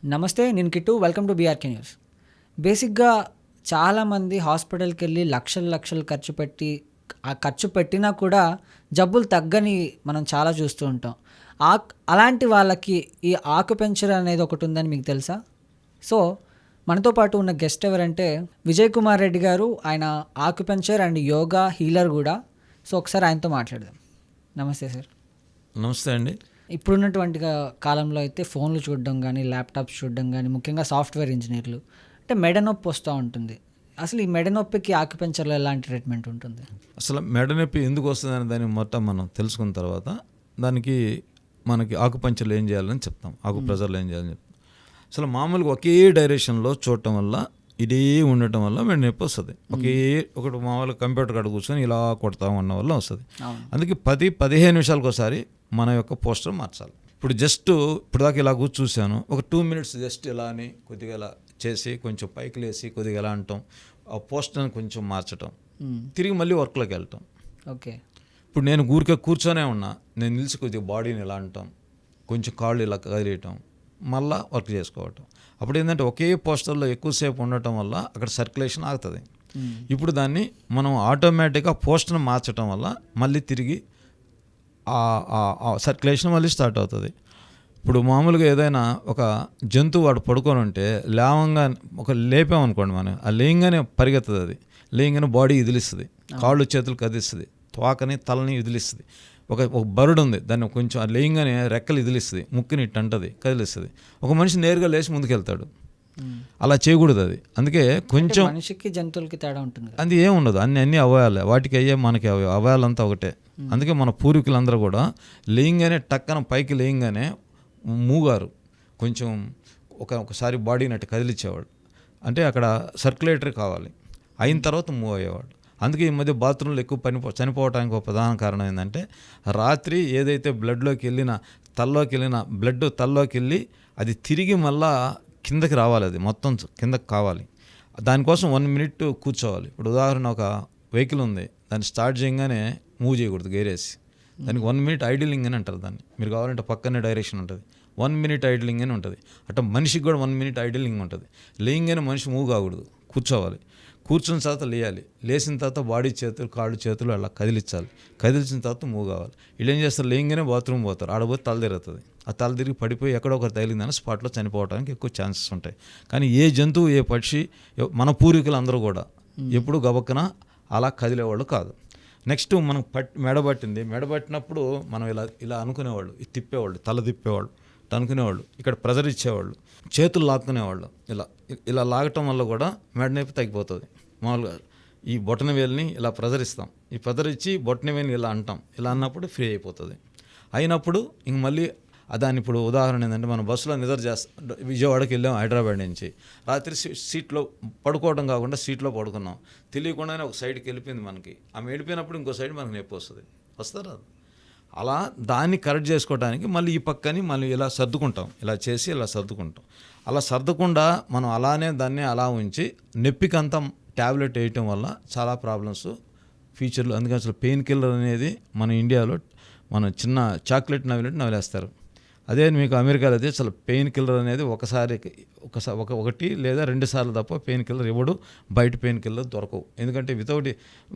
నమస్తే, నేను Kittu. Welcome to BRK news. బేసిక్గా చాలామంది హాస్పిటల్కి వెళ్ళి లక్షలు ఖర్చు పెట్టినా కూడా జబ్బులు తగ్గని మనం చాలా చూస్తూ ఉంటాం. అలాంటి వాళ్ళకి ఈ ఆకుపెంచర్ అనేది ఒకటి ఉందని మీకు తెలుసా? సో మనతో పాటు ఉన్న గెస్ట్ ఎవరంటే విజయ్ కుమార్ రెడ్డి గారు. ఆయన ఆకుపెంచర్ అండ్ యోగా హీలర్ కూడా. సో ఒకసారి ఆయనతో మాట్లాడదాం. నమస్తే సార్. నమస్తే అండి. ఇప్పుడున్నటువంటి కాలంలో అయితే ఫోన్లు చూడడం కానీ, ల్యాప్టాప్స్ చూడడం కానీ, ముఖ్యంగా సాఫ్ట్వేర్ ఇంజనీర్లు అంటే మెడ నొప్పి వస్తూ ఉంటుంది. అసలు ఈ మెడ నొప్పికి ఆక్యుపెంచర్లో ఎలాంటి ట్రీట్మెంట్ ఉంటుంది? అసలు మెడ నొప్పి ఎందుకు వస్తుందని దాన్ని మొత్తం మనం తెలుసుకున్న తర్వాత మనకి ఆకుపంచర్లు ఏం చేయాలని చెప్తాం, ఆకుప్రెజర్లు ఏం చేయాలని చెప్తాం. అసలు మామూలుగా ఒకే డైరెక్షన్లో చూడటం వల్ల, ఇదే ఉండటం వల్ల మెడ నొప్పి వస్తుంది. ఒకటి మామూలుగా కంప్యూటర్ కాడ కూర్చొని ఇలా కొడతా ఉన్న వల్ల వస్తుంది. అందుకే 10-15 నిమిషాలకు ఒకసారి మన యొక్క పోస్టర్ మార్చాలి. ఇప్పుడు దాకా ఇలా చూశాను, ఒక 2 minutes జస్ట్ ఇలా అని కొద్దిగా ఇలా చేసి కొంచెం పైకి లేసి కొద్దిగా ఎలా అంటాం, ఆ పోస్టర్ని కొంచెం మార్చడం, తిరిగి మళ్ళీ వర్క్లోకి వెళ్ళటం. ఓకే. ఇప్పుడు నేను ఊరికే కూర్చొనే ఉన్నా, నేను నిలిచి కొద్దిగా బాడీని ఇలా అంటాం, కొంచెం కాళ్ళు ఇలా కదిలేయటం, మళ్ళీ వర్క్ చేసుకోవటం. అప్పుడు ఏంటంటే ఒకే పోస్టర్లో ఎక్కువసేపు ఉండటం వల్ల అక్కడ సర్క్యులేషన్ ఆగుతుంది. ఇప్పుడు దాన్ని మనం ఆటోమేటిక్గా పోస్టర్ని మార్చడం వల్ల మళ్ళీ తిరిగి సర్క్యులేషన్ మళ్ళీ స్టార్ట్ అవుతుంది. ఇప్పుడు మామూలుగా ఏదైనా ఒక జంతువు వాడు పడుకొని ఉంటే లేవంగా లేపామనుకోండి, మనం ఆ లేయంగానే పరిగెత్తది. అది లేయంగానే బాడీ ఇదిలిస్తుంది, కాళ్ళు చేతులు కదిలిస్తుంది, తోకని తలని ఇదిలిస్తుంది. ఒక బర్డ్ ఉంది, దాన్ని కొంచెం ఆ లేయంగానే రెక్కలు ఇదిలిస్తుంది, ముక్కుని ఇట్టంటది, కదిలిస్తుంది. ఒక మనిషి నేరుగా లేచి ముందుకెళ్తాడు. అలా చేయకూడదు. అది అందుకే కొంచెం మనిషికి జంతువులకి తేడా ఉంటుంది. అది ఏం ఉండదు, అన్ని అవయాలే, వాటికి అయ్యే మనకి అవయాలంతా ఒకటే. అందుకే మన పూర్వీకులందరూ కూడా లేయంగానే టక్కన పైకి లేయంగానే మూగారు, కొంచెం ఒకసారి బాడీని అట్టు కదిలిచ్చేవాడు. అంటే అక్కడ సర్క్యులేటరీ కావాలి, అయిన తర్వాత మూవ్ అయ్యేవాడు. అందుకే ఈ మధ్య బాత్రూంలో ఎక్కువ చనిపోవడానికి ఒక ప్రధాన కారణం ఏంటంటే, రాత్రి ఏదైతే బ్లడ్లోకి వెళ్ళిన బ్లడ్ తల్లోకి వెళ్ళి అది తిరిగి మళ్ళా కిందకి రావాలి, అది మొత్తం కిందకి కావాలి. దానికోసం 1 minute కూర్చోవాలి. ఇప్పుడు ఉదాహరణ, ఒక వెహికల్ ఉంది, దాన్ని స్టార్ట్ చేయగానే మూవ్ చేయకూడదు గేరేసి, దానికి 1 minute ఐడిలింగ్ అని అంటారు. దాన్ని మీరు కావాలంటే పక్కనే డైరెక్షన్ ఉంటుంది, 1 minute ఐడిలింగ్ అని ఉంటుంది. అట్లా మనిషికి కూడా 1 minute ఐడిలింగ్ ఉంటుంది. లేయంగానే మనిషి మూవ్ కాకూడదు, కూర్చోవాలి. కూర్చున్న తర్వాత లేయాలి, లేచిన తర్వాత బాడీ కాళ్ళు చేతులు అలా కదిలించిన తర్వాత మూవ్ కావాలి. వీళ్ళు ఏం చేస్తారు, లేయంగానే బాత్రూమ్ పోతారు, ఆడపోతే తల తిరుగుతుంది. ఆ తల తిరిగి పడిపోయి ఎక్కడో ఒకరు తగిలిందని స్పాట్లో చనిపోవడానికి ఎక్కువ ఛాన్సెస్ ఉంటాయి. కానీ ఏ జంతువు, ఏ పక్షి, మన పూర్వీకులు అందరూ కూడా ఎప్పుడు గబక్కన అలా కదిలేవాళ్ళు కాదు. నెక్స్ట్ మనం మెడబట్టినప్పుడు మనం ఇలా అనుకునేవాళ్ళు, ఇది తిప్పేవాళ్ళు, తల తిప్పేవాళ్ళు, అనుకునేవాళ్ళు, ఇక్కడ ప్రెజర్ ఇచ్చేవాళ్ళు, చేతులు లాక్కునేవాళ్ళు. ఇలా లాగటం వల్ల కూడా మెడ నొప్పి తగ్గిపోతుంది. మామూలుగా ఈ బొటన వేలుని ఇలా ప్రెజర్ ఇస్తాం, ఈ ప్రెజర్ ఇచ్చి బొటన వేలుని ఇలా అంటాం, ఇలా అన్నప్పుడు ఫ్రీ అయిపోతుంది. అయినప్పుడు ఇంక మళ్ళీ దాని ఇప్పుడు ఉదాహరణ ఏంటంటే, మనం బస్సులో నిద్ర చేస్తాం, విజయవాడకి వెళ్ళాం హైదరాబాద్ నుంచి, రాత్రి సీట్లో పడుకోవడం కాకుండా సీట్లో పడుకున్నాం, తెలియకుండానే ఒక సైడ్కి వెళ్ళిపోయింది మనకి. ఆమె వెళ్ళిపోయినప్పుడు ఇంకో సైడ్ మనకు నొప్పి వస్తారా? అలా దాన్ని కరెక్ట్ చేసుకోవడానికి మళ్ళీ ఈ పక్కని మళ్ళీ ఇలా సర్దుకుంటాం, ఇలా చేసి ఇలా సర్దుకుంటాం. అలా సర్దకుండా మనం అలానే దాన్ని అలా ఉంచి నొప్పికంతా ట్యాబ్లెట్ వేయటం వల్ల చాలా ప్రాబ్లమ్స్ ఫ్యూచర్లో. అందుకని అసలు పెయిన్ కిల్లర్ అనేది మన ఇండియాలో మన చిన్న చాక్లెట్ నవ్వులేస్తారు. అదే మీకు అమెరికాలో అయితే అసలు పెయిన్ కిల్లర్ అనేది ఒకటి లేదా 2 సార్లు తప్ప పెయిన్ కిల్లర్ ఇవ్వడు. బయట పెయిన్ కిల్లర్ దొరకవు. ఎందుకంటే వితౌట్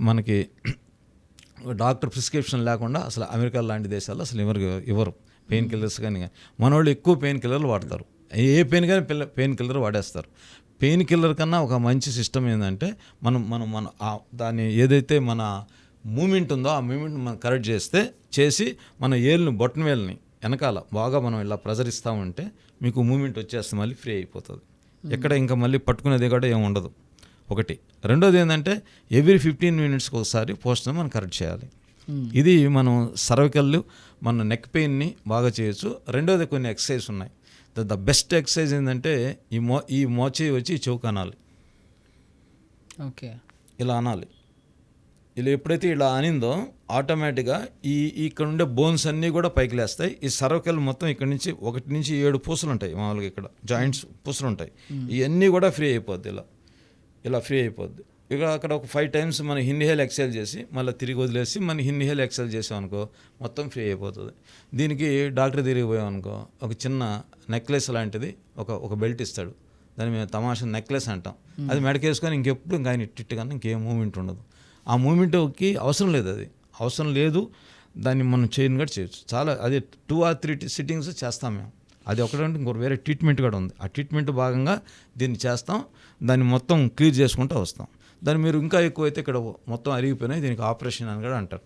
మనకి డాక్టర్ ప్రిస్క్రిప్షన్ లేకుండా అసలు అమెరికా లాంటి దేశాల్లో అసలు ఇవ్వరు పెయిన్ కిల్లర్స్. కానీ మన వాళ్ళు ఎక్కువ పెయిన్ కిల్లర్లు వాడతారు, ఏ పెయిన్ కానీ పెయిన్ కిల్లర్ వాడేస్తారు. పెయిన్ కిల్లర్ కన్నా ఒక మంచి సిస్టమ్ ఏంటంటే, మన దాన్ని ఏదైతే మన మూమెంట్ ఉందో ఆ మూమెంట్ మనం కరెక్ట్ చేసి మన బొటన వేలుని వెనకాల బాగా మనం ఇలా ప్రెజర్ ఇస్తామంటే మీకు మూమెంట్ వచ్చేస్తే మళ్ళీ ఫ్రీ అయిపోతుంది. ఎక్కడ ఇంకా మళ్ళీ పట్టుకునేది కూడా ఏమి ఉండదు. ఒకటి. రెండోది ఏంటంటే, ఎవ్రీ 15 minutes ఒకసారి పోస్టర్ని మనం కరెక్ట్ చేయాలి. ఇది మనం సర్వికల్, మన నెక్ పెయిన్ని బాగా చేయొచ్చు. రెండోది కొన్ని ఎక్సర్సైజ్ ఉన్నాయి. ద బెస్ట్ ఎక్సర్సైజ్ ఏంటంటే, ఈ మోచేయి వచ్చి చెవుకు అనాలి. ఓకే. ఇలా అనాలి. ఇలా ఎప్పుడైతే ఇలా అనిందో ఆటోమేటిక్గా ఇక్కడ ఉండే బోన్స్ అన్నీ కూడా పైకి లేస్తాయి. ఈ సర్వికల్ మొత్తం ఇక్కడ నుంచి 1 నుంచి 7 పూసలు ఉంటాయి. మామూలుగా ఇక్కడ జాయింట్స్ పూసలు ఉంటాయి. ఇవన్నీ కూడా ఫ్రీ అయిపోద్ది. ఇలా ఫ్రీ అయిపోద్ది. ఇక అక్కడ ఒక 5 టైమ్స్ మనం ఇన్హేల్ ఎక్సైల్ చేసి మళ్ళీ తిరిగి వదిలేసి మనం ఇన్హేల్ ఎక్సైల్ చేసాం అనుకో మొత్తం ఫ్రీ అయిపోతుంది. దీనికి డాక్టర్ తిరిగి పోయాం అనుకో ఒక చిన్న నెక్లెస్ లాంటిది ఒక బెల్ట్ ఇస్తాడు, దాన్ని మేము తమాషా నెక్లెస్ అంటాం. అది మెడకేసుకొని ఇంకెప్పుడు ఇంకా ఆయన ఇట్టు కన్నా ఇంకేం మూమెంట్ ఉండదు. ఆ మూమెంట్కి అవసరం లేదు, అది అవసరం లేదు. దాన్ని మనం చేయని కూడా చేయొచ్చు. చాలా అది 2 or 3 సిట్టింగ్స్ చేస్తాం మేము. అది ఒకటంటే ఇంకొక వేరే ట్రీట్మెంట్ కూడా ఉంది. ఆ ట్రీట్మెంట్ భాగంగా దీన్ని చేస్తాం, దాన్ని మొత్తం క్లియర్ చేసుకుంటూ వస్తాం. దాన్ని మీరు ఇంకా ఎక్కువైతే ఇక్కడ మొత్తం అరిగిపోయినాయి, దీనికి ఆపరేషన్ అని కూడా అంటారు.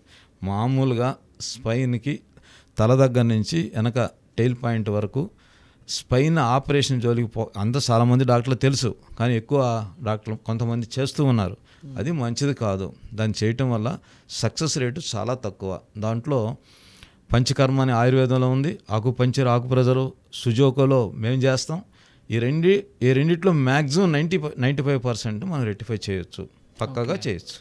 మామూలుగా స్పైన్కి తల దగ్గర నుంచి వెనక టైల్ పాయింట్ వరకు స్పైన్ ఆపరేషన్ జోలికి చాలామంది డాక్టర్లు తెలుసు, కానీ ఎక్కువ డాక్టర్లు కొంతమంది చేస్తూ ఉన్నారు. అది మంచిది కాదు. దాన్ని చేయటం వల్ల సక్సెస్ రేటు చాలా తక్కువ. దాంట్లో పంచకర్మ అని ఆయుర్వేదంలో ఉంది, ఆకుపంచర్ ఆకుప్రెజరు సుజోకోలో మేము చేస్తాం. ఈ రెండిట్లో మ్యాక్సిమం 95% మనం రెక్టిఫై చేయొచ్చు, పక్కాగా చేయొచ్చు.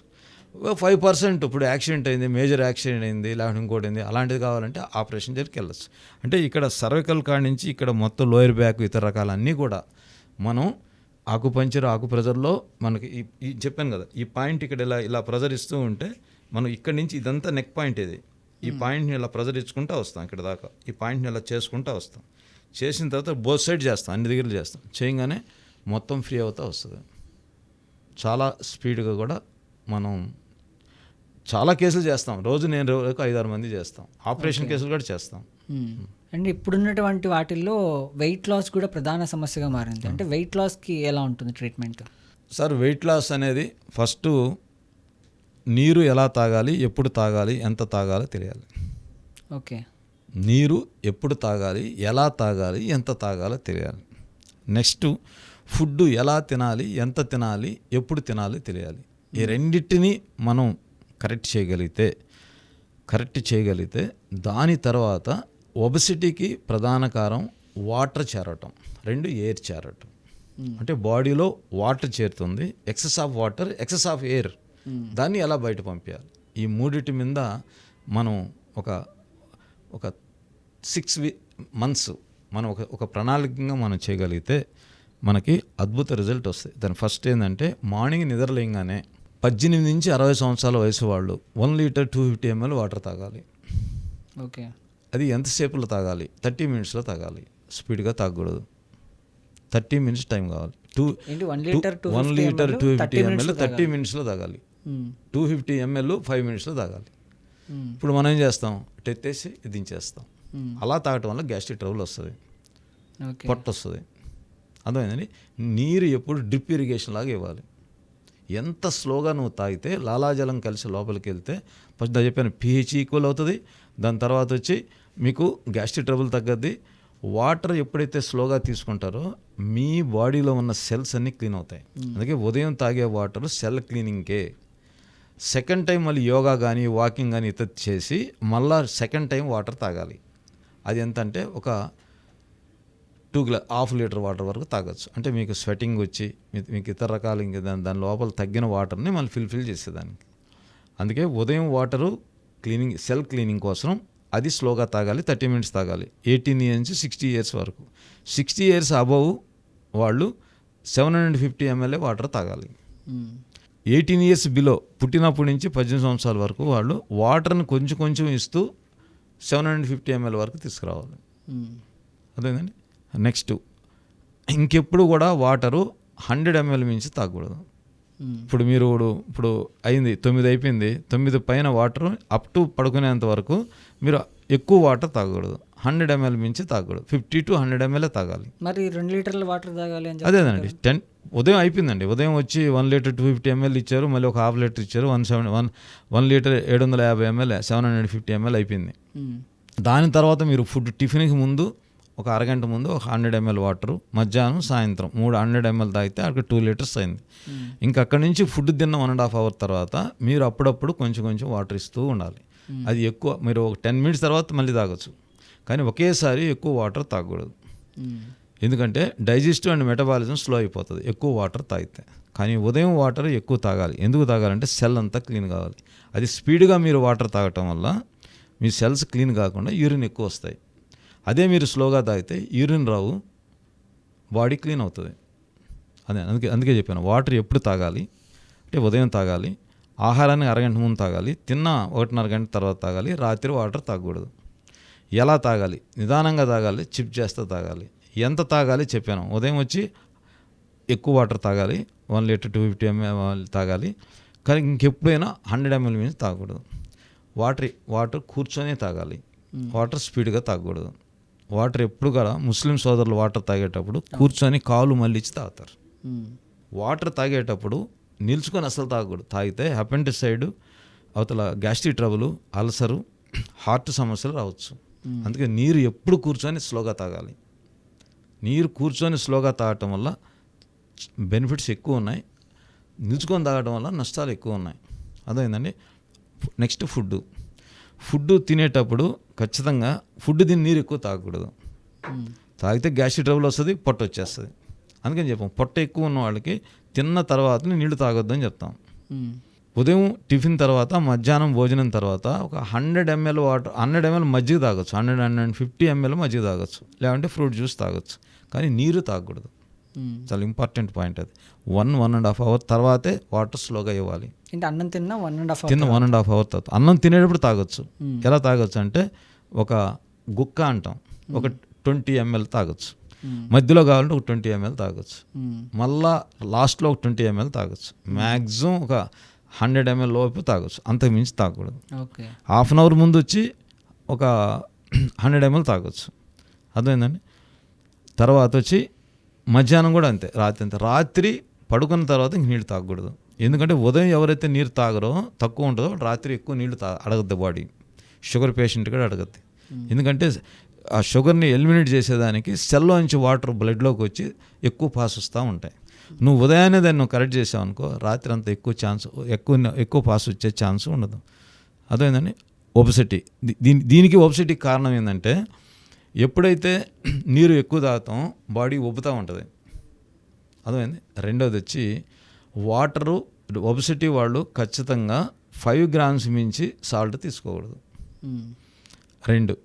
5% ఇప్పుడు యాక్సిడెంట్ అయింది, మేజర్ యాక్సిడెంట్ అయింది, లేకపోతే ఇంకోటి అయింది, అలాంటిది కావాలంటే ఆపరేషన్ దగ్గరికి వెళ్ళచ్చు. అంటే ఇక్కడ సర్వికల్ కాడ నుంచి ఇక్కడ మొత్తం లోయర్ బ్యాక్ ఇతర రకాలన్నీ కూడా మనం ఆకుపంచర్ ఆకుప్రెజర్లో మనకి ఈ చెప్పాను కదా, ఈ పాయింట్ ఇక్కడ ఇలా ప్రెజర్ ఇస్తూ ఉంటే మనం ఇక్కడ నుంచి ఇదంతా నెక్ పాయింట్, ఈ పాయింట్ని ఇలా ప్రెజర్ ఇచ్చుకుంటూ వస్తాం ఇక్కడ దాకా, ఈ పాయింట్ని ఇలా చేసుకుంటూ వస్తాం. చేసిన తర్వాత బోత్ సైడ్ చేస్తాం, అన్ని దగ్గర చేస్తాం. చేయగానే మొత్తం ఫ్రీ అవుతూ వస్తుంది. చాలా స్పీడ్గా కూడా మనం చాలా కేసులు చేస్తాం. రోజు నేను 5-6 మంది చేస్తాం. ఆపరేషన్ కేసులు కూడా చేస్తాం. అండ్ ఇప్పుడున్నటువంటి వాటిల్లో వెయిట్ లాస్ కూడా ప్రధాన సమస్యగా మారింది. అంటే వెయిట్ లాస్కి ఎలా ఉంటుంది ట్రీట్మెంట్? సార్, వెయిట్ లాస్ అనేది ఫస్ట్ నీరు ఎలా తాగాలి, ఎప్పుడు తాగాలి, ఎంత తాగాలో తెలియాలి. ఓకే. నీరు ఎప్పుడు తాగాలి, ఎలా తాగాలి, ఎంత తాగాలో తెలియాలి. నెక్స్ట్ ఫుడ్ ఎలా తినాలి, ఎంత తినాలి, ఎప్పుడు తినాలి తెలియాలి. ఈ రెండింటిని మనం కరెక్ట్ చేయగలిగితే దాని తర్వాత ఒబెసిటీకి ప్రధాన కారణం వాటర్ చేరటం, 2 ఎయిర్ చేరటం. అంటే బాడీలో వాటర్ చేరుతుంది, excess of water, excess of air, దాన్ని ఎలా బయట పంపించాలి. ఈ మూడిటి మీద మనం ఒక 6 months మనం ఒక ప్రణాళికంగా మనం చేయగలిగితే మనకి అద్భుత రిజల్ట్ వస్తాయి. దాని ఫస్ట్ ఏంటంటే మార్నింగ్ నిద్రలేయంగానే 18 నుంచి 60 సంవత్సరాల వయసు వాళ్ళు 1 లీటర్ 250 ml వాటర్ తాగాలి. ఓకే. అది ఎంతసేపులో తాగాలి? 30 minutesలో తాగాలి. స్పీడ్గా తాగకూడదు. 30 minutes టైం కావాలి. 1 లీటర్ 250 ml 30 minutesలో తాగాలి. 250 ml 5 minutesలో తాగాలి. ఇప్పుడు మనం ఏం చేస్తాం, ఎత్తేసి దించేస్తాం. అలా తాగటం వల్ల గ్యాస్ట్రిక్ ట్రబుల్ వస్తుంది, పొట్ట వస్తుంది. అర్థమైందండి. నీరు ఎప్పుడు డ్రిప్ ఇరిగేషన్ లాగా ఇవ్వాలి. ఎంత స్లోగా నువ్వు తాగితే లాలాజలం కలిసి లోపలికి వెళ్తే ఫస్ట్ చెప్పాను pH ఈక్వల్ అవుతుంది. దాని తర్వాత వచ్చి మీకు గ్యాస్ట్రిక్ ట్రబుల్ తగ్గద్ది. వాటర్ ఎప్పుడైతే స్లోగా తీసుకుంటారో మీ బాడీలో ఉన్న సెల్స్ అన్నీ క్లీన్ అవుతాయి. అందుకే ఉదయం తాగే వాటర్ సెల్ క్లీనింగ్కే. సెకండ్ టైం మళ్ళీ యోగా కానీ వాకింగ్ కానీ ఇతర చేసి మళ్ళీ సెకండ్ టైం వాటర్ తాగాలి. అది ఎంత అంటే ఒక 1/2 లీటర్ వాటర్ వరకు తాగొచ్చు. అంటే మీకు స్వెటింగ్ వచ్చి మీకు ఇతర రకాలు ఇంకా దాని లోపల తగ్గిన వాటర్ని మళ్ళీ ఫిల్ చేసేదానికి. అందుకే ఉదయం వాటరు క్లీనింగ్, సెల్ క్లీనింగ్ కోసం అది స్లోగా తాగాలి. 30 minutes తాగాలి. 18 years నుంచి 60 years వరకు. 60 years అబవ్ వాళ్ళు 750 ml వాటర్ తాగాలి. 18 years బిలో పుట్టినప్పటి నుంచి 18 సంవత్సరాల వరకు వాళ్ళు వాటర్ని కొంచెం ఇస్తూ 750 ml వరకు తీసుకురావాలి. అదేనండి. నెక్స్ట్ ఇంకెప్పుడు కూడా వాటరు 100 ml మించి తాగకూడదు. ఇప్పుడు ఇప్పుడు అయింది 9 అయిపోయింది, 9 పైన వాటర్ అప్ టు పడుకునేంత వరకు మీరు ఎక్కువ వాటర్ తాగకూడదు. 100 ml మించి తాగకూడదు. 50 to 100 ml తాగాలి. మరి 2 లీటర్ల వాటర్ తాగాలి అని అదేనండి. ఉదయం అయిపోయిందండి. ఉదయం వచ్చి 1 లీటర్ 250 ml ఇచ్చారు, మళ్ళీ ఒక 1/2 లీటర్ ఇచ్చారు. 1 లీటర్ 750 ml 750 ml అయిపోయింది. దాని తర్వాత మీరు ఫుడ్ టిఫిన్కి ముందు ఒక అరగంట ముందు ఒక 100 ml వాటరు, మధ్యాహ్నం సాయంత్రం 100 ml తాగితే అక్కడ 2 liters అయింది. ఇంకా అక్కడి నుంచి ఫుడ్ తిన్న 1.5 hour తర్వాత మీరు అప్పుడప్పుడు కొంచెం వాటర్ ఇస్తూ ఉండాలి. అది ఎక్కువ మీరు ఒక 10 minutes తర్వాత మళ్ళీ తాగొచ్చు, కానీ ఒకేసారి ఎక్కువ వాటర్ తాగకూడదు. ఎందుకంటే డైజెస్టివ్ అండ్ మెటబాలిజం స్లో అయిపోతుంది ఎక్కువ వాటర్ తాగితే. కానీ ఉదయం వాటర్ ఎక్కువ తాగాలి. ఎందుకు తాగాలంటే సెల్ అంతా క్లీన్ కావాలి. అది స్పీడ్గా మీరు వాటర్ తాగటం వల్ల మీ సెల్స్ క్లీన్ కాకుండా యూరిన్ ఎక్కువ వస్తాయి. అదే మీరు స్లోగా తాగితే యూరిన్ రావు, బాడీ క్లీన్ అవుతుంది. అందుకే చెప్పాను వాటర్ ఎప్పుడు తాగాలి, అంటే ఉదయం తాగాలి, ఆహారానికి అరగంట ముందు తాగాలి, తిన్న 1.5 గంట తర్వాత తాగాలి, రాత్రి వాటర్ తాగకూడదు. ఎలా తాగాలి? నిదానంగా తాగాలి, చిప్ చేస్తూ తాగాలి. ఎంత తాగాలి చెప్పాను. ఉదయం వచ్చి ఎక్కువ వాటర్ తాగాలి, 1 లీటర్ 250 ml తాగాలి. కానీ ఇంకెప్పుడైనా 100 ml మించి తాగకూడదు. వాటర్ కూర్చొని తాగాలి, వాటర్ స్పీడ్గా తాగకూడదు. వాటర్ ఎప్పుడు కూడా ముస్లిం సోదరులు వాటర్ తాగేటప్పుడు కూర్చొని కాలు మళ్ళించి తాగుతారు. వాటర్ తాగేటప్పుడు నిల్చుకొని అసలు తాగకూడదు. తాగితే అపెండిసైడ్, అవతల గ్యాస్ట్రిక్ ట్రబుల్, అల్సరు, హార్ట్ సమస్యలు రావచ్చు. అందుకే నీరు ఎప్పుడు కూర్చొని స్లోగా తాగాలి. నీరు కూర్చొని స్లోగా తాగటం వల్ల బెనిఫిట్స్ ఎక్కువ ఉన్నాయి, నిల్చుకొని తాగడం వల్ల నష్టాలు ఎక్కువ ఉన్నాయి. అదేంటండి. నెక్స్ట్ ఫుడ్ తినేటప్పుడు ఖచ్చితంగా ఫుడ్ తిని నీరు ఎక్కువ తాగకూడదు. తాగితే గ్యాస్ట్రిక్ ట్రబుల్ వస్తుంది, పొట్ట వచ్చేస్తుంది. అందుకని చెప్పాం, పొట్ట ఎక్కువ ఉన్న వాళ్ళకి తిన్న తర్వాత నీళ్లు తాగొద్దని చెప్తాం. ఉదయం టిఫిన్ తర్వాత, మధ్యాహ్నం భోజనం తర్వాత ఒక 100 ml వాటర్, 100 ml మజ్జిగ తాగొచ్చు, 150 ml మజ్జిగ తాగొచ్చు, లేదంటే ఫ్రూట్ జ్యూస్ తాగొచ్చు. కానీ నీరు తాగకూడదు. చాలా ఇంపార్టెంట్ పాయింట్ అది. 1.5 అవర్ తర్వాతే వాటర్ స్లోగా ఇవ్వాలి. అంటే అన్నం తిన్న 1.5 తిన్న 1.5 అవర్ తర్వాత. అన్నం తినేటప్పుడు తాగొచ్చు. ఎలా తాగొచ్చు అంటే ఒక గుక్క అంటాం, ఒక 20 ml తాగొచ్చు. మధ్యలో కావాలంటే ఒక 20 ml తాగొచ్చు. మళ్ళా లాస్ట్లో ఒక 20 ml తాగొచ్చు. మ్యాక్సిమం ఒక 100 ml లోపు తాగొచ్చు, అంతకు మించి తాగకూడదు. హాఫ్ అన్ అవర్ ముందు వచ్చి ఒక 100 ml తాగొచ్చు. అర్థమైందండి. తర్వాత వచ్చి మధ్యాహ్నం కూడా అంతే, రాత్రి అంతే. రాత్రి పడుకున్న తర్వాత ఇంక నీళ్ళు తాగకూడదు. ఎందుకంటే ఉదయం ఎవరైతే నీరు తాగరో, తక్కువ ఉంటుందో, రాత్రి ఎక్కువ నీళ్ళు అడగద్దు బాడీ. షుగర్ పేషెంట్ కూడా అడగద్ది. ఎందుకంటే ఆ షుగర్ని ఎలిమినేట్ చేసేదానికి సెల్లో నుంచి వాటర్ బ్లడ్లోకి వచ్చి ఎక్కువ పాస్ వస్తూ ఉంటాయి. నువ్వు ఉదయాన్నే దాన్ని నువ్వు కరెక్ట్ చేసావు అనుకో, రాత్రి అంత ఎక్కువ పాస్ వచ్చే ఛాన్స్ ఉండదు. అదేంటండి ఒబెసిటీ. దీనికి ఒబెసిటీకి కారణం ఏంటంటే, ఎప్పుడైతే నీరు ఎక్కువ తాగుతాం బాడీ ఉబ్బుతూ ఉంటుంది. అదేంది. రెండోది వచ్చి వాటరు. ఒబెసిటీ వాళ్ళు ఖచ్చితంగా 5 grams మించి సాల్ట్ తీసుకోకూడదు. 2,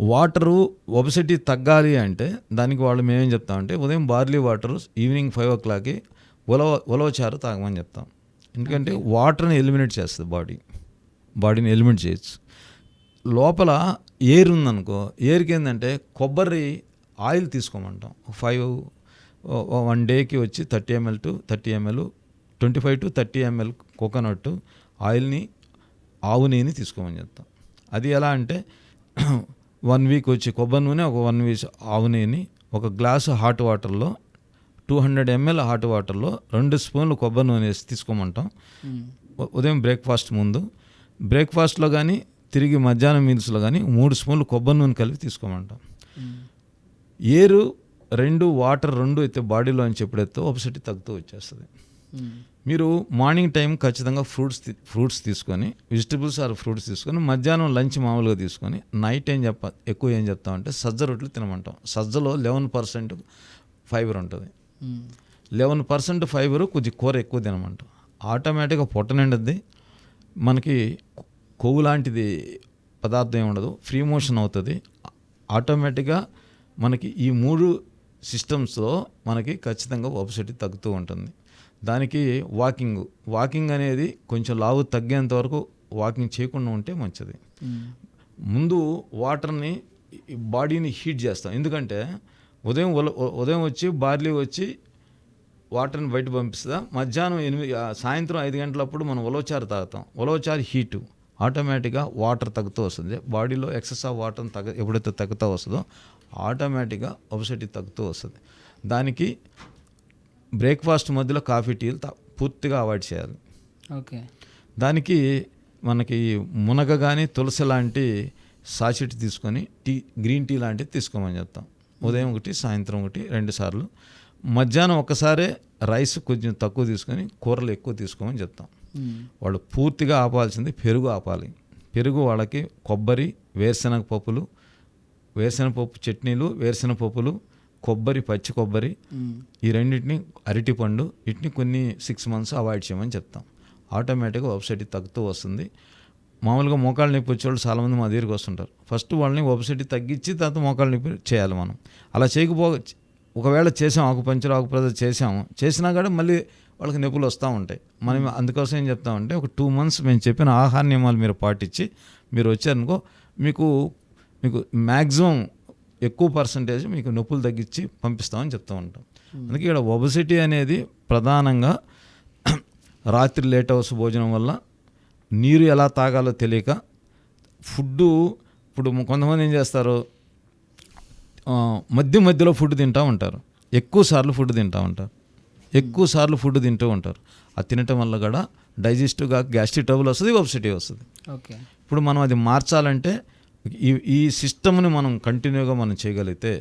వాటరు ఒబెసిటీ తగ్గాలి అంటే దానికి వాళ్ళు మేమేం చెప్తామంటే, ఉదయం బార్లీ వాటరు, ఈవినింగ్ 5 o'clockకి ఉలవచారు తాగమని చెప్తాం. ఎందుకంటే వాటర్ని ఎలిమినేట్ చేస్తుంది బాడీని ఎలిమినేట్ చేయొచ్చు. లోపల ఎయిర్ ఉందనుకో, ఎయిర్కి ఏంటంటే కొబ్బరి ఆయిల్ తీసుకోమంటాం. 1 డేకి వచ్చి 30 ml to 30 ml, 25 to 30 ml coconut ఆయిల్ని, ఆవు నెయ్యిని తీసుకోమని చెప్తాం. అది ఎలా అంటే 1 week వచ్చి కొబ్బరి నూనె, ఒక 1 week ఆవు నెయ్యిని, ఒక గ్లాసు హాట్ వాటర్లో 200 ml హాట్ వాటర్లో 2 స్పూన్లు కొబ్బరి నూనె వేసి తీసుకోమంటాం. ఉదయం బ్రేక్ఫాస్ట్ ముందు, బ్రేక్ఫాస్ట్లో కానీ తిరిగి మధ్యాహ్నం మీల్స్లో కానీ 3 స్పూన్లు కొబ్బరి నూనె కలిపి తీసుకోమంటాం. ఎయిర్ 2, వాటర్ 2 అయితే బాడీలోంచి ఎప్పుడైతే ఒబెసిటీ తగ్గుతూ వచ్చేస్తుంది. మీరు మార్నింగ్ టైం ఖచ్చితంగా ఫ్రూట్స్ తీసుకొని, వెజిటబుల్స్ ఆర్ ఫ్రూట్స్ తీసుకొని, మధ్యాహ్నం లంచ్ మామూలుగా తీసుకొని, నైట్ ఎక్కువ ఏం చెప్తామంటే సజ్జ రొట్టెలు తినమంటాం. సజ్జలో 11% ఫైబర్ ఉంటుంది. 11% ఫైబర్, కొద్ది కూర ఎక్కువ తినమంటాం. ఆటోమేటిక్గా పొట్ట నిండుద్ది, మనకి కొవ్వు లాంటిది పదార్థం ఉండదు, ఫ్రీ మోషన్ అవుతుంది. ఆటోమేటిక్గా మనకి ఈ 3 సిస్టమ్స్లో మనకి ఖచ్చితంగా ఒబెసిటీ తగ్గుతూ ఉంటుంది. దానికి వాకింగ్ అనేది కొంచెం లావు తగ్గేంత వరకు వాకింగ్ చేయకుండా ఉంటే మంచిది. ముందు వాటర్ని, బాడీని హీట్ చేస్తాం. ఎందుకంటే ఉదయం వచ్చి బార్లీ వచ్చి వాటర్ని బయట పంపిస్తా, మధ్యాహ్నం సాయంత్రం 5 గంటలప్పుడు మనం ఉలవచారు తాగుతాం. ఉలవచారు హీటు, ఆటోమేటిక్గా వాటర్ తగ్గుతూ వస్తుంది. బాడీలో ఎక్సెస్ ఆఫ్ వాటర్ ఎప్పుడైతే తగ్గుతూ వస్తుందో ఆటోమేటిక్గా ఒబెసిటీ తగ్గుతూ వస్తుంది. దానికి బ్రేక్ఫాస్ట్ మధ్యలో కాఫీ, టీలు పూర్తిగా అవాయిడ్ చేయాలి. ఓకే. దానికి మనకి మునగ కానీ తులసి లాంటి సాచెట్ తీసుకొని గ్రీన్ టీ లాంటివి తీసుకోమని చెప్తాం. ఉదయం 1, సాయంత్రం 1, 2 సార్లు. మధ్యాహ్నం ఒకసారే రైస్ కొంచెం తక్కువ తీసుకొని కూరలు ఎక్కువ తీసుకోమని చెప్తాం. వాళ్ళు పూర్తిగా ఆపాల్సింది పెరుగు ఆపాలి. పెరుగు వాళ్ళకి కొబ్బరి, వేరుశనగపప్పు చట్నీలు, వేరుశనగపప్పులు, కొబ్బరి, పచ్చి కొబ్బరి, ఈ రెండింటిని, అరటిపండు, వీటిని కొన్ని 6 months అవాయిడ్ చేయమని చెప్తాం. ఆటోమేటిక్గా ఒబెసిటీ తగ్గుతూ వస్తుంది. మామూలుగా మోకాళ్ళ నొప్పి వచ్చేవాళ్ళు చాలామంది మా దగ్గరికి వస్తుంటారు. ఫస్ట్ వాళ్ళని ఒబెసిటీ తగ్గించి తర్వాత మోకాళ్ళ నొప్పి చేయాలి మనం. అలా ఒకవేళ చేసాం, ఆకుపంచర్, ఆకుప్రెజర్ చేసినా కూడా మళ్ళీ వాళ్ళకి నొప్పులు వస్తూ ఉంటాయి. మనం అందుకోసం ఏం చెప్తామంటే ఒక 2 months మేము చెప్పిన ఆహార నియమాలు మీరు పాటించి మీరు వచ్చారనుకో మీకు మ్యాక్సిమం ఎక్కువ పర్సంటేజ్ మీకు నొప్పులు తగ్గించి పంపిస్తామని చెప్తూ ఉంటాం. అందుకే ఇక్కడ ఒబెసిటీ అనేది ప్రధానంగా రాత్రి లేట్ అవర్స్ భోజనం వల్ల, నీరు ఎలా తాగాలో తెలియక, ఫుడ్డు ఇప్పుడు కొంతమంది ఏం చేస్తారు మధ్యలో ఫుడ్ తింటూ ఉంటారు, ఎక్కువసార్లు ఫుడ్ తింటూ ఉంటారు. అది తినటం వల్ల కూడా డైజెస్టివ్గా గ్యాస్ట్రిక్ ట్రబుల్ వస్తుంది, ఒబెసిటీ వస్తుంది. ఓకే, ఇప్పుడు మనం అది మార్చాలంటే ఈ సిస్టమ్ని మనం కంటిన్యూగా మనం చేయగలిగితే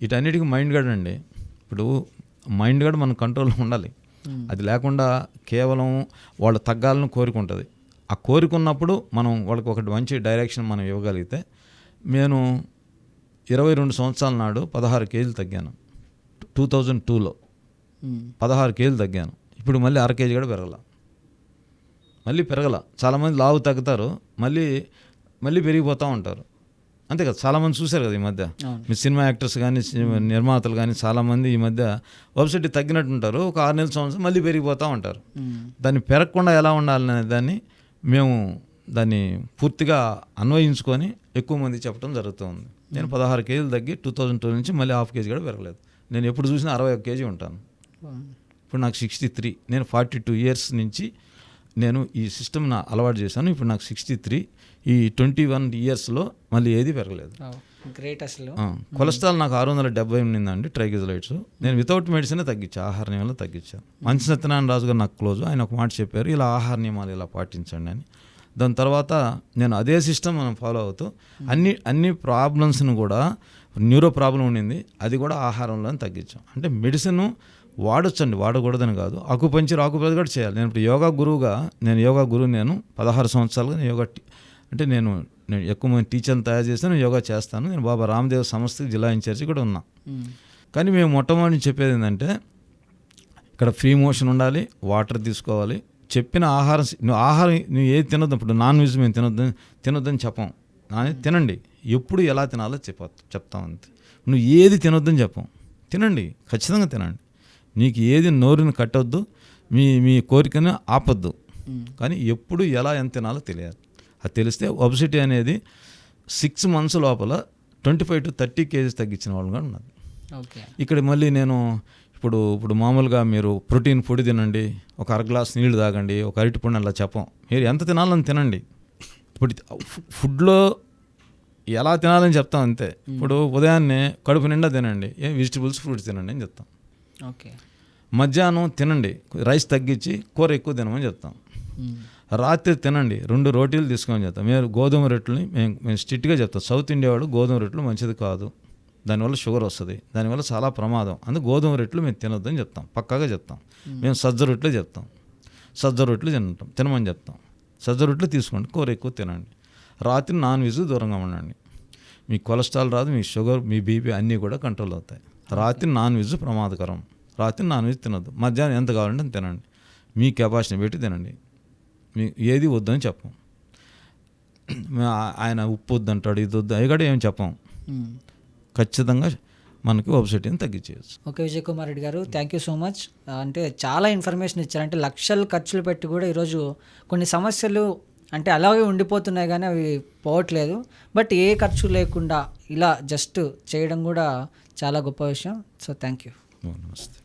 వీటన్నిటికీ మైండ్ గార్డ్ అండి. ఇప్పుడు మైండ్ గార్డ్ మన కంట్రోల్లో ఉండాలి. అది లేకుండా కేవలం వాళ్ళు తగ్గాలని కోరుకుంటుంది. ఆ కోరుకున్నప్పుడు మనం వాళ్ళకి ఒకటి మంచి డైరెక్షన్ మనం ఇవ్వగలిగితే, నేను 22 సంవత్సరాల నాడు 16 kg తగ్గాను. 2002లో 16 kg తగ్గాను. ఇప్పుడు మళ్ళీ 1/2 kg కూడా పెరగల. చాలామంది లావు తగ్గుతారు, మళ్ళీ పెరిగిపోతూ ఉంటారు. అంతే కదా, చాలామంది చూశారు కదా ఈ మధ్య. మీ సినిమా యాక్టర్స్ కానీ నిర్మాతలు కానీ చాలామంది ఈ మధ్య ఒబెసిటీ తగ్గినట్టు ఉంటారు, ఒక 6 నెలల సంవత్సరం మళ్ళీ పెరిగిపోతూ ఉంటారు. దాన్ని పెరగకుండా ఎలా ఉండాలనే దాన్ని మేము పూర్తిగా అన్వయించుకొని ఎక్కువ మంది చెప్పడం జరుగుతుంది. నేను 16 kg తగ్గి 2002 నుంచి మళ్ళీ 1/2 kg కూడా పెరగలేదు. నేను ఎప్పుడు చూసినా 61 kg ఉంటాను. ఇప్పుడు నాకు 63. నేను 42 years నుంచి నేను ఈ సిస్టమ్ అలవాటు చేశాను. ఇప్పుడు నాకు 63. ఈ 21 yearsలో మళ్ళీ ఏది పెరగలేదు. గ్రేట్. అసలు కొలెస్ట్రాల్ నాకు 670 ఉండిందండి, ట్రైగ్లిజరైడ్స్. నేను వితౌట్ మెడిసినే తగ్గించా, ఆహార నియమాలు తగ్గించాను. మంచి సత్యనారాయణ రాజు గారు నాకు క్లోజ్, ఆయన ఒక మాట చెప్పారు, ఇలా ఆహార నియమాలు ఇలా పాటించండి అని. దాని తర్వాత నేను అదే సిస్టమ్ మనం ఫాలో అవుతూ అన్ని ప్రాబ్లమ్స్ని కూడా, న్యూరో ప్రాబ్లం ఉండింది, అది కూడా ఆహారంలో తగ్గించాం. అంటే మెడిసిన్ వాడొచ్చండి, వాడకూడదని కాదు. ఆకుపంచర్ కూడా చేయాలి. నేను ఇప్పుడు యోగా గురువు నేను 16 సంవత్సరాలుగా అంటే నేను ఎక్కువ మంది టీచర్ని తయారు చేస్తాను, యోగా చేస్తాను. నేను బాబా రామదేవ్ సంస్థకి జిల్లా ఇన్ఛార్జి కూడా ఉన్నా. కానీ మేము మొట్టమొదటి చెప్పేది ఏంటంటే, ఇక్కడ ఫ్రీ మోషన్ ఉండాలి, వాటర్ తీసుకోవాలి, చెప్పిన ఆహారం నువ్వు ఏది తినొద్దు. ఇప్పుడు నాన్ వెజ్ మేము తినొద్దని చెప్పాం, తినండి. ఎప్పుడు ఎలా తినాలో చెప్తాం అంతే. నువ్వు ఏది తినొద్దని చెప్పాం, తినండి, ఖచ్చితంగా తినండి. నీకు ఏది నోరుని కట్టొద్దు, మీ కోరికను ఆపొద్దు. కానీ ఎప్పుడు ఎలా ఎంత తినాలో తెలియాలి. అది తెలిస్తే ఒబెసిటీ అనేది 6 months లోపల 25 to 30 kg తగ్గించిన వాళ్ళు కూడా ఉన్నారు. ఇక్కడ మళ్ళీ నేను ఇప్పుడు మామూలుగా మీరు ప్రోటీన్ ఫుడ్ తినండి, ఒక 1/2 glass నీళ్ళు తాగండి, ఒక అరటిపండు అలా చెప్పం. మీరు ఎంత తినాలని తినండి. ఇప్పుడు ఫుడ్లో ఎలా తినాలని చెప్తాం అంతే. ఇప్పుడు ఉదయాన్నే కడుపు నిండా తినండి, వెజిటబుల్స్ ఫ్రూట్స్ తినండి అని చెప్తాం. మధ్యాహ్నం తినండి, రైస్ తగ్గించి కూర ఎక్కువ తినమని చెప్తాం. రాత్రి తినండి, 2 రోటీలు తీసుకోమని చెప్తాం. మీరు గోధుమ రొట్టెలని మేము స్ట్రిక్ట్గా చెప్తాం. సౌత్ ఇండియా వాళ్ళు గోధుమ రొట్టెలు మంచిది కాదు, దానివల్ల షుగర్ వస్తుంది, దానివల్ల చాలా ప్రమాదం, అందుకు గోధుమ రొట్టెలు మేము తినొద్దని చెప్తాం, పక్కాగా చెప్తాం. మేము సజ్జ రొట్టెలు తినమని చెప్తాం. సజ్జ రొట్టెలు తీసుకోండి, కూర ఎక్కువ తినండి. రాత్రి నాన్ వెజ్ దూరంగా ఉండండి. మీ కొలెస్ట్రాల్ రాదు, మీ షుగర్, మీ బీపీ అన్నీ కూడా కంట్రోల్ అవుతాయి. రాత్రి నాన్ వెజ్ ప్రమాదకరం, రాత్రి నాన్ వెజ్ తినొద్దు. మధ్యాహ్నం ఎంత కావాలంటే తినండి, మీ కెపాసిటీ పెట్టి తినండి. మీ ఏది వద్దని చెప్పం. ఆయన ఉప్పు వద్దంటాడు, ఇది వద్దు, అవి కూడా ఏం చెప్పం. ఖచ్చితంగా మనకి ఒబెసిటీని తగ్గించేయచ్చు. ఓకే విజయ్ కుమార్ రెడ్డి గారు, థ్యాంక్ యూ సో మచ్. అంటే చాలా ఇన్ఫర్మేషన్ ఇచ్చారు. అంటే లక్షలు ఖర్చులు పెట్టి కూడా ఈరోజు కొన్ని సమస్యలు అంటే అలాగే ఉండిపోతున్నాయి, కానీ అవి పోవట్లేదు. బట్ ఏ ఖర్చు లేకుండా ఇలా జస్ట్ చేయడం కూడా చాలా గొప్ప విషయం. So thank you. నమస్తే.